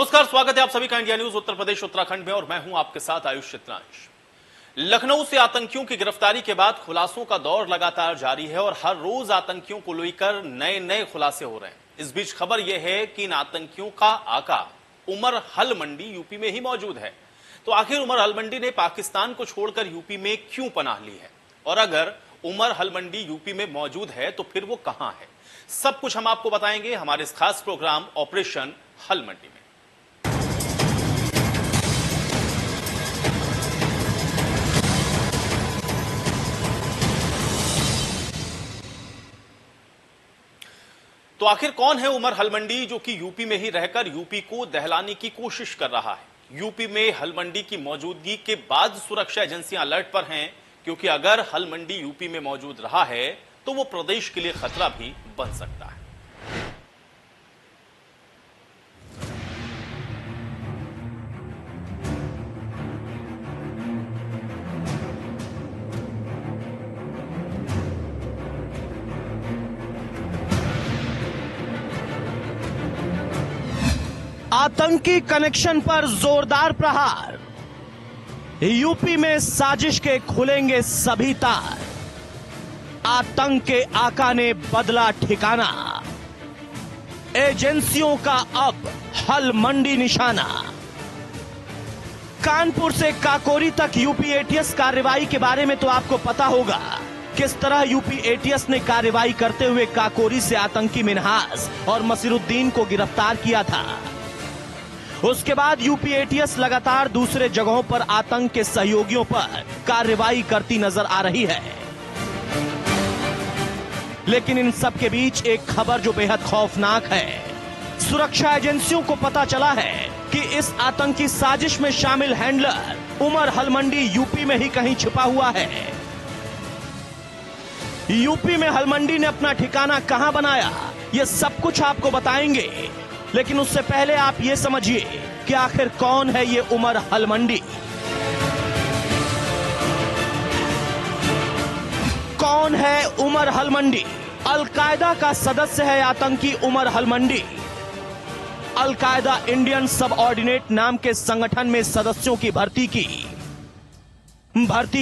नमस्कार, स्वागत है आप सभी का इंडिया न्यूज उत्तर प्रदेश उत्तराखंड में और मैं हूं आपके साथ आयुष चित्रांश। लखनऊ से आतंकियों की गिरफ्तारी के बाद खुलासों का दौर लगातार जारी है और हर रोज आतंकियों को लेकर नए नए खुलासे हो रहे हैं। इस बीच खबर यह है कि इन आतंकियों का आका उमर हल मंडी यूपी में ही मौजूद है। तो आखिर उमर हल मंडी ने पाकिस्तान को छोड़कर यूपी में क्यों पनाह ली है, और अगर उमर हल मंडी यूपी में मौजूद है तो फिर वो कहां है, सब कुछ हम आपको बताएंगे हमारे इस खास प्रोग्राम ऑपरेशन हल मंडी में। तो आखिर कौन है उमर हल मंडी, जो कि यूपी में ही रहकर यूपी को दहलाने की कोशिश कर रहा है। यूपी में हल मंडी की मौजूदगी के बाद सुरक्षा एजेंसियां अलर्ट पर हैं, क्योंकि अगर हल मंडी यूपी में मौजूद रहा है तो वो प्रदेश के लिए खतरा भी बन सकता है। आतंकी कनेक्शन पर जोरदार प्रहार, यूपी में साजिश के खुलेंगे सभी तार, आतंक के आका ने बदला ठिकाना, एजेंसियों का अब हल मंडी निशाना। कानपुर से काकोरी तक यूपी एटीएस कार्रवाई के बारे में तो आपको पता होगा, किस तरह यूपी एटीएस ने कार्रवाई करते हुए काकोरी से आतंकी मिन्हास और मसीरुद्दीन को गिरफ्तार किया था। उसके बाद यूपी एटीएस लगातार दूसरे जगहों पर आतंक के सहयोगियों पर कार्रवाई करती नजर आ रही है। लेकिन इन सब के बीच एक खबर जो बेहद खौफनाक है। सुरक्षा एजेंसियों को पता चला है कि इस आतंकी साजिश में शामिल हैंडलर उमर हल मंडी यूपी में ही कहीं छिपा हुआ है। यूपी में हल मंडी ने अपना ठिकाना कहां बनाया, यह सब कुछ आपको बताएंगे। लेकिन उससे पहले आप यह समझिए कि आखिर कौन है ये उमर हल मंडी। कौन है उमर हल मंडी? अलकायदा का सदस्य है आतंकी उमर हल मंडी। अलकायदा इंडियन सबऑर्डिनेट नाम के संगठन में सदस्यों की भर्ती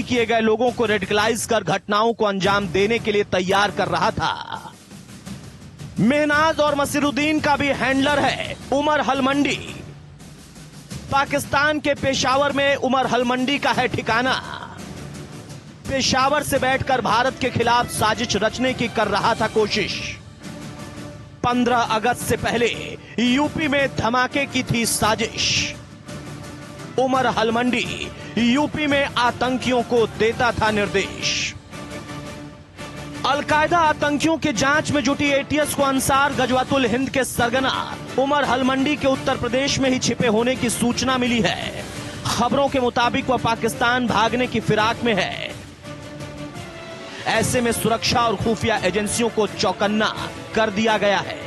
किए गए लोगों को रेडिकलाइज कर घटनाओं को अंजाम देने के लिए तैयार कर रहा था। मेहनाज और मसीरुद्दीन का भी हैंडलर है उमर हल मंडी। पाकिस्तान के पेशावर में उमर हल मंडी का है ठिकाना। पेशावर से बैठकर भारत के खिलाफ साजिश रचने की कर रहा था कोशिश। 15 अगस्त से पहले यूपी में धमाके की थी साजिश। उमर हल मंडी यूपी में आतंकियों को देता था निर्देश। अलकायदा आतंकियों की जांच में जुटी एटीएस को अंसार गजवातुल हिंद के सरगना उमर हल मंडी के उत्तर प्रदेश में ही छिपे होने की सूचना मिली है। खबरों के मुताबिक वह पाकिस्तान भागने की फिराक में है। ऐसे में सुरक्षा और खुफिया एजेंसियों को चौकन्ना कर दिया गया है।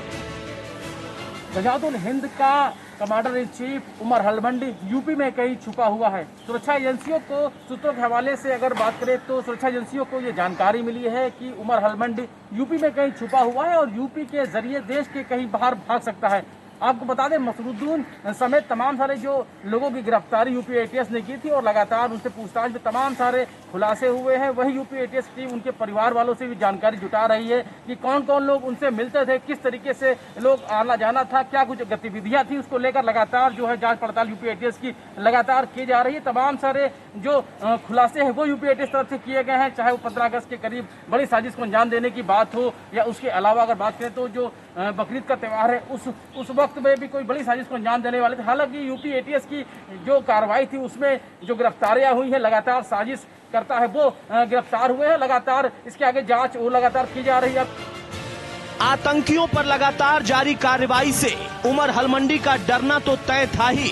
गजवातुल हिंद का कमांडर इन चीफ उमर हल मंडी यूपी में कहीं छुपा हुआ है। सुरक्षा एजेंसियों को सूत्रों के हवाले से अगर बात करें तो सुरक्षा एजेंसियों को ये जानकारी मिली है कि उमर हल मंडी यूपी में कहीं छुपा हुआ है और यूपी के जरिए देश के कहीं बाहर भाग सकता है। आपको बता दें, मसरुद्दीन समेत तमाम सारे जो लोगों की गिरफ्तारी यूपी एटीएस ने की थी और लगातार उनसे पूछताछ में तमाम सारे खुलासे हुए हैं। वही यूपी एटीएस टीम उनके परिवार वालों से भी जानकारी जुटा रही है कि कौन कौन लोग उनसे मिलते थे, किस तरीके से लोग आना जाना था, क्या कुछ गतिविधियां थी, उसको लेकर लगातार जो है जांच पड़ताल यूपी एटीएस की लगातार की जा रही है। तमाम सारे जो खुलासे हैं वो यूपी एटीएस तरफ से किए गए हैं, चाहे वो 15 अगस्त के करीब बड़ी साजिश को अंजाम देने की बात हो या उसके अलावा अगर बात करें तो जो बकरीद का त्यौहार है उस वक्त में भी कोई बड़ी साजिश को अंजाम देने वाले थे। हालांकि यूपी एटीएस की जो कार्रवाई थी उसमें जो गिरफ्तारियां हुई हैं, लगातार साजिश करता है वो गिरफ्तार हुए हैं। लगातार इसके आगे जांच वो लगातार की जा रही है। आतंकियों पर लगातार जारी कार्रवाई से उमर हल मंडी का डरना तो तय था ही,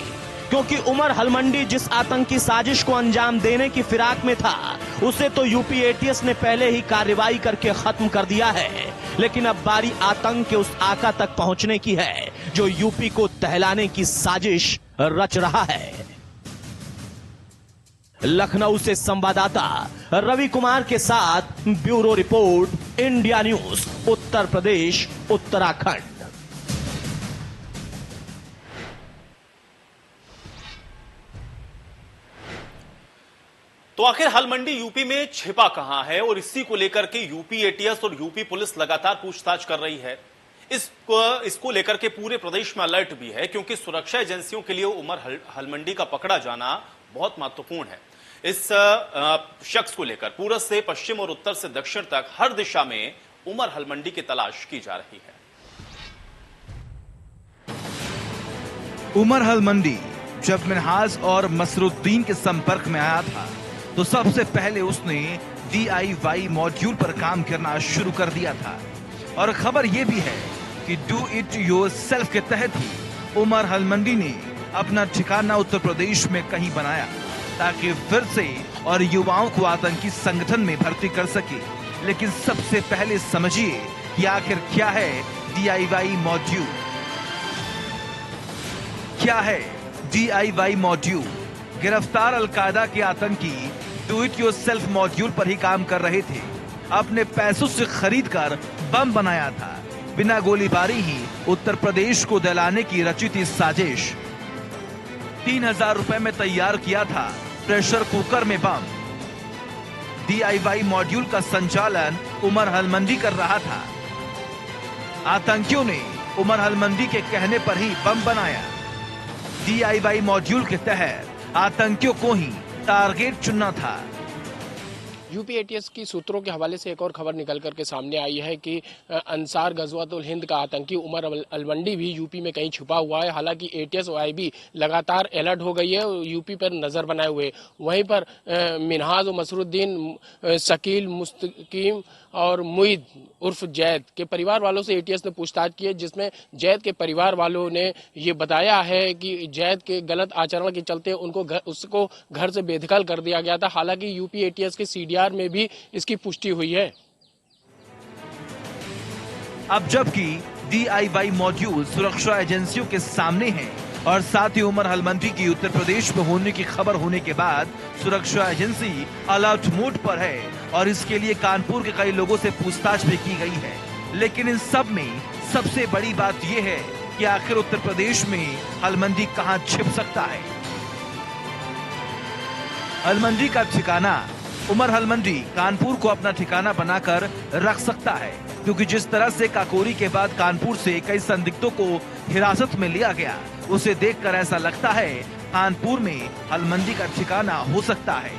क्योंकि उमर हल मंडी जिस आतंकी साजिश को अंजाम देने की फिराक में था उसे तो यूपी एटीएस ने पहले ही कार्रवाई करके खत्म कर दिया है। लेकिन अब बारी आतंक के उस आका तक पहुंचने की है जो यूपी को दहलाने की साजिश रच रहा है। लखनऊ से संवाददाता रवि कुमार के साथ bureau report, India news Uttar Pradesh Uttarakhand. तो आखिर हलमंडी यूपी में छिपा कहां है और इसी को लेकर के यूपी एटीएस और यूपी पुलिस लगातार पूछताछ कर रही है। इसको लेकर के पूरे प्रदेश में अलर्ट भी है, क्योंकि सुरक्षा एजेंसियों के लिए उमर हलमंडी का पकड़ा जाना बहुत महत्वपूर्ण है। इस शख्स को लेकर पूरब से पश्चिम और उत्तर से दक्षिण तक हर दिशा में उमर हलमंडी की तलाश की जा रही है। उमर हलमंडी जब मिनहाज और मसरुद्दीन के संपर्क में आया था तो सबसे पहले उसने DIY मॉड्यूल पर काम करना शुरू कर दिया था। और खबर यह भी है कि डू इट योरसेल्फ के तहत ही उमर हलमंडी ने अपना ठिकाना उत्तर प्रदेश में कहीं बनाया ताकि फिर से और युवाओं को आतंकी संगठन में भर्ती कर सके। लेकिन सबसे पहले समझिए कि आखिर क्या है DIY मॉड्यूल। क्या है DIY मॉड्यूल? गिरफ्तार अलकायदा के आतंकी डू इट योरसेल्फ मॉड्यूल पर ही काम कर रहे थे। अपने पैसों से खरीदकर बम बनाया था। बिना गोलीबारी ही उत्तर प्रदेश को दहलाने की रची थी साजिश। 3000 रुपए में तैयार किया था प्रेशर कुकर में बम। DIY मॉड्यूल का संचालन उमर हलमंडी कर रहा था। आतंकियों ने उमर हलमंडी के कहने पर ही बम बनाया। DIY मॉड्यूल के तहत आतंकियों को ही टारगेट चुनना था। यूपी एटीएस की सूत्रों के हवाले से एक और खबर निकल करके सामने आई है कि अंसार गजवातुल हिंद का आतंकी उमर हलमंडी भी यूपी में कहीं छुपा हुआ है। हालांकि एटीएस और आईबी लगातार अलर्ट हो गई है और यूपी पर नजर बनाए हुए। वहीं पर मिनहाज और मसरुद्दीन, शकील, मुस्तकीम और मुईद उर्फ जैद के परिवार वालों से एटीएस ने पूछताछ की है, जिसमें जैद के परिवार वालों ने ये बताया है कि जैद के गलत आचरण के चलते उसको घर से बेदखल कर दिया गया था। हालांकि यूपी एटीएस के CDR में भी इसकी पुष्टि हुई है। अब जबकि DIY मॉड्यूल सुरक्षा एजेंसियों के सामने है और साथ ही उमर हलमंडी की उत्तर प्रदेश में होने की खबर होने के बाद सुरक्षा एजेंसी अलर्ट मोड पर है और इसके लिए कानपुर के कई लोगों से पूछताछ भी की गई है। लेकिन इन सब में सबसे बड़ी बात यह है कि आखिर उत्तर प्रदेश में हलमंडी कहां छिप सकता है। हलमंडी का ठिकाना उमर हलमंडी कानपुर को अपना ठिकाना बनाकर रख सकता है, क्योंकि जिस तरह से काकोरी के बाद कानपुर से कई संदिग्धों को हिरासत में लिया गया, उसे देखकर ऐसा लगता है कानपुर में हलमंडी का ठिकाना हो सकता है।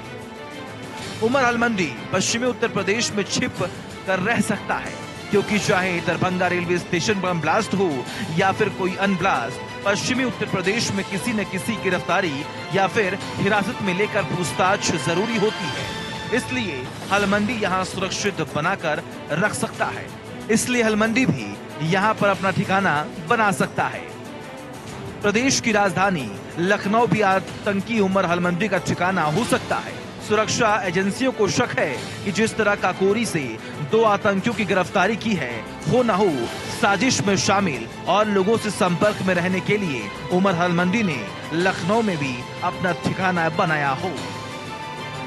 उमर हलमंडी पश्चिमी उत्तर प्रदेश में छिप कर रह सकता है, क्योंकि चाहे Darbhanga railway station bomb blast हो या फिर कोई अन्य ब्लास्ट, पश्चिमी उत्तर प्रदेश में किसी न किसी गिरफ्तारी या फिर हिरासत में लेकर पूछताछ जरूरी होती है। इसलिए हलमंडी यहाँ सुरक्षित बनाकर रख सकता है। इसलिए हलमंडी भी यहाँ पर अपना ठिकाना बना सकता है। प्रदेश की राजधानी लखनऊ भी आतंकी उमर हलमंडी का ठिकाना हो सकता है। सुरक्षा एजेंसियों को शक है कि जिस तरह काकोरी से 2 आतंकियों की गिरफ्तारी की है, हो न हो साजिश में शामिल और लोगों से संपर्क में रहने के लिए उमर हलमंडी ने लखनऊ में भी अपना ठिकाना बनाया हो।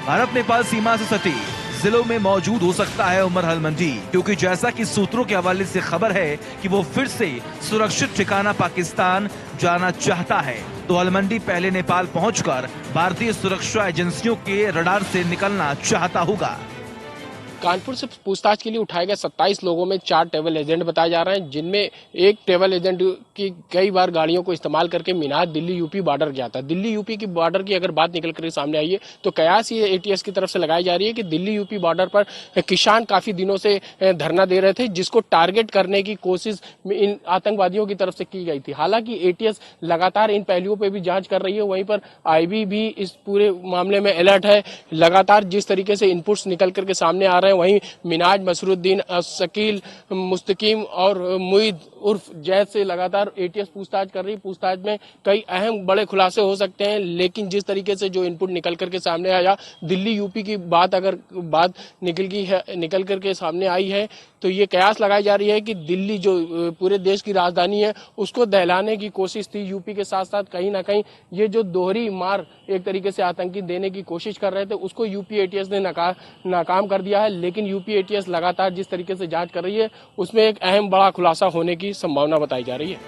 भारत नेपाल सीमा से सटे जिलों में मौजूद हो सकता है उमर हलमंडी, क्योंकि जैसा कि सूत्रों के हवाले से खबर है कि वो फिर से सुरक्षित ठिकाना पाकिस्तान जाना चाहता है, तो हलमंडी पहले नेपाल पहुंचकर भारतीय सुरक्षा एजेंसियों के रडार से निकलना चाहता होगा। कानपुर से पूछताछ के लिए उठाए गए 27 लोगों में 4 ट्रैवल एजेंट बताए जा रहे हैं, जिनमें एक ट्रैवल एजेंट की कई बार गाड़ियों को इस्तेमाल करके मिनाज दिल्ली यूपी बॉर्डर गया था। दिल्ली यूपी की बॉर्डर की अगर बात निकल कर सामने आई है तो कयास ये एटीएस की तरफ से लगाई जा रही है कि दिल्ली यूपी बॉर्डर पर किसान काफी दिनों से धरना दे रहे थे, जिसको टारगेट करने की कोशिश इन आतंकवादियों की तरफ से की गई थी। हालांकि एटीएस लगातार इन पहलुओं पर भी जाँच कर रही है। वहीं पर आईबी भी इस पूरे मामले में अलर्ट है। लगातार जिस तरीके से इनपुट्स निकल करके सामने आ रहे हैं, वहीं मिनाज, मसरुद्दीन, शकील, मुस्तकीम और मुईद उर्फ जैद से लगातार एटीएस पूछताछ कर रही है। पूछताछ में कई अहम बड़े खुलासे हो सकते हैं, लेकिन जिस तरीके से जो इनपुट निकल करके सामने आया, दिल्ली यूपी की बात निकल करके सामने आई है, तो ये कयास लगाई जा रही है कि दिल्ली जो पूरे देश की राजधानी है, उसको दहलाने की कोशिश थी यूपी के साथ साथ। कहीं ना कहीं ये जो दोहरी मार एक तरीके से आतंकी देने की कोशिश कर रहे थे, उसको यूपी एटीएस ने नाकाम कर दिया है। लेकिन यूपी एटीएस लगातार जिस तरीके से जांच कर रही है, उसमें एक अहम बड़ा खुलासा होने की संभावना बताई जा रही है।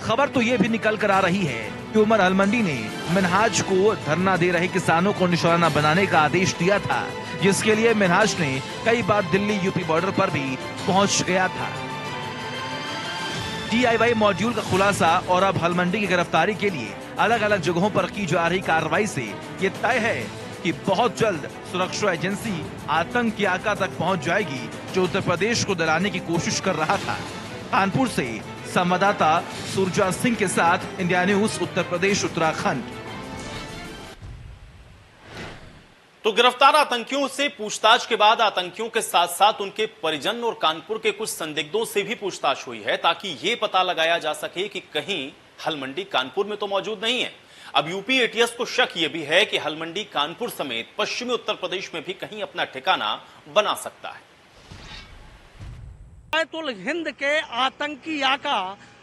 खबर तो ये भी निकल कर आ रही है कि उमर अलमंडी ने मिनहाज को धरना दे रहे किसानों को निशाना बनाने का आदेश दिया था, जिसके लिए मिनहाज ने कई बार दिल्ली यूपी बॉर्डर पर भी पहुंच गया था। DIY मॉड्यूल का खुलासा और अब अलमंडी की गिरफ्तारी के लिए अलग अलग जगहों पर की जा रही कार्रवाई से ये तय है कि बहुत जल्द सुरक्षा एजेंसी आतंक की आका तक पहुंच जाएगी, जो उत्तर प्रदेश को दिलाने की कोशिश कर रहा था। कानपुर से संवाददाता सुरजा सिंह के साथ इंडिया न्यूज उत्तर प्रदेश उत्तराखंड। तो गिरफ्तार आतंकियों से पूछताछ के बाद आतंकियों के साथ साथ उनके परिजन और कानपुर के कुछ संदिग्धों से भी पूछताछ हुई है, ताकि ये पता लगाया जा सके कि कहीं हलमंडी कानपुर में तो मौजूद नहीं है। अब यूपी ATS को शक यह भी है कि हलमंडी कानपुर समेत पश्चिमी उत्तर प्रदेश में भी कहीं अपना ठिकाना बना सकता है। हिंद के आतंकी आका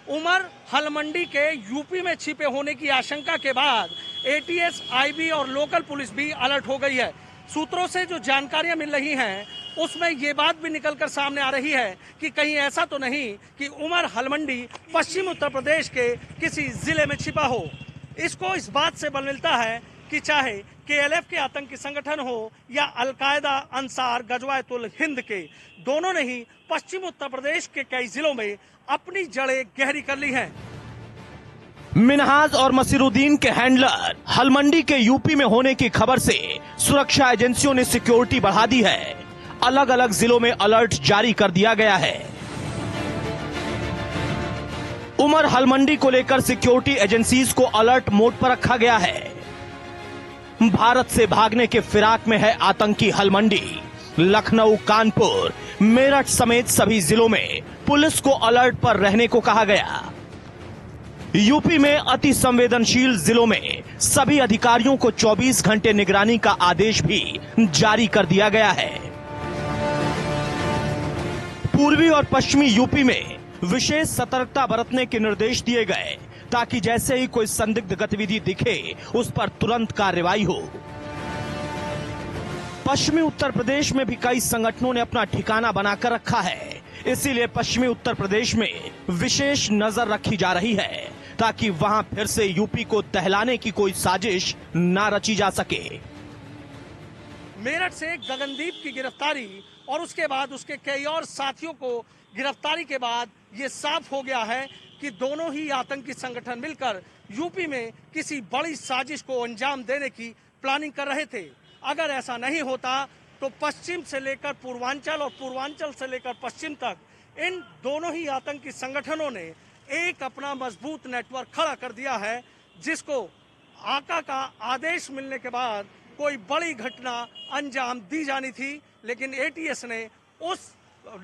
उमर हलमंडी के यूपी में छिपे होने की आशंका के बाद ATS, IB और लोकल पुलिस भी अलर्ट हो गई है। सूत्रों से जो जानकारियां मिल रही हैं उसमें ये बात भी निकलकर सामने आ रही है कि कहीं ऐसा तो नहीं कि उमर हलमंडी पश्चिम उत्तर प्रदेश के किसी जिले में छिपा हो। इसको इस बात से बल मिलता है कि चाहे KLF के आतंकी संगठन हो या अलकायदा, अंसार, गजवाए हिंद के, दोनों ने ही पश्चिम उत्तर प्रदेश के कई जिलों में अपनी जड़ें गहरी कर ली हैं। मिनहाज और मसीरुद्दीन के हैंडलर हलमंडी के यूपी में होने की खबर से सुरक्षा एजेंसियों ने सिक्योरिटी बढ़ा दी है। अलग अलग जिलों में अलर्ट जारी कर दिया गया है। उमर हलमंडी को लेकर सिक्योरिटी एजेंसीज को अलर्ट मोड पर रखा गया है। भारत से भागने के फिराक में है आतंकी हलमंडी। लखनऊ, कानपुर, मेरठ समेत सभी जिलों में पुलिस को अलर्ट पर रहने को कहा गया। यूपी में अति संवेदनशील जिलों में सभी अधिकारियों को 24 घंटे निगरानी का आदेश भी जारी कर दिया गया है। पूर्वी और पश्चिमी यूपी में विशेष सतर्कता बरतने के निर्देश दिए गए, ताकि जैसे ही कोई संदिग्ध गतिविधि दिखे उस पर तुरंत कार्रवाई हो। पश्चिमी उत्तर प्रदेश में भी कई संगठनों ने अपना ठिकाना बनाकर रखा है, इसीलिए पश्चिमी उत्तर प्रदेश में विशेष नजर रखी जा रही है, ताकि वहां फिर से यूपी को दहलाने की कोई साजिश ना रची जा सके। मेरठ से गगनदीप की गिरफ्तारी और उसके बाद उसके कई और साथियों को गिरफ्तारी के बाद ये साफ हो गया है कि दोनों ही आतंकी संगठन मिलकर यूपी में किसी बड़ी साजिश को अंजाम देने की प्लानिंग कर रहे थे। अगर ऐसा नहीं होता तो पश्चिम से लेकर पूर्वांचल और पूर्वांचल से लेकर पश्चिम तक इन दोनों ही आतंकी संगठनों ने एक अपना मजबूत नेटवर्क खड़ा कर दिया है, जिसको आका का आदेश मिलने के बाद कोई बड़ी घटना अंजाम दी जानी थी, लेकिन ATS ने उस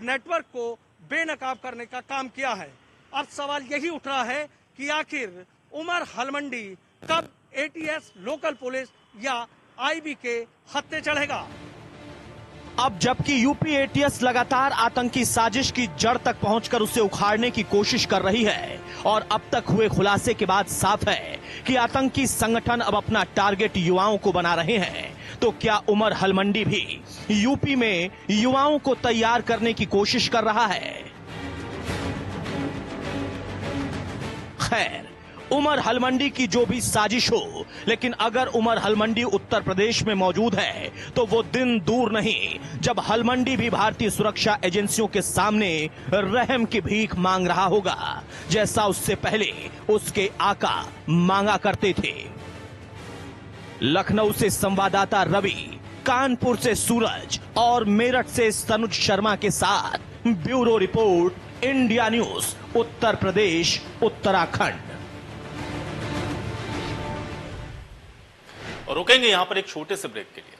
नेटवर्क को बेनकाब करने का काम किया है। अब सवाल यही उठ रहा है कि आखिर उमर हलमंडी कब ATS, लोकल पुलिस या IB के हत्थे चढ़ेगा। अब जबकि यूपी ATS लगातार आतंकी साजिश की जड़ तक पहुंचकर उसे उखाड़ने की कोशिश कर रही है, और अब तक हुए खुलासे के बाद साफ है कि आतंकी संगठन अब अपना टारगेट युवाओं को बना रहे हैं, तो क्या उमर हलमंडी भी यूपी में युवाओं को तैयार करने की कोशिश कर रहा है? खैर, उमर हलमंडी की जो भी साजिश हो, लेकिन अगर उमर हलमंडी उत्तर प्रदेश में मौजूद है तो वो दिन दूर नहीं जब हलमंडी भी भारतीय सुरक्षा एजेंसियों के सामने रहम की भीख मांग रहा होगा, जैसा उससे पहले उसके आका मांगा करते थे। लखनऊ से संवाददाता रवि, कानपुर से सूरज और मेरठ से तनुज शर्मा के साथ bureau report, India news Uttar Pradesh Uttarakhand. और रुकेंगे यहां पर एक छोटे से ब्रेक के लिए।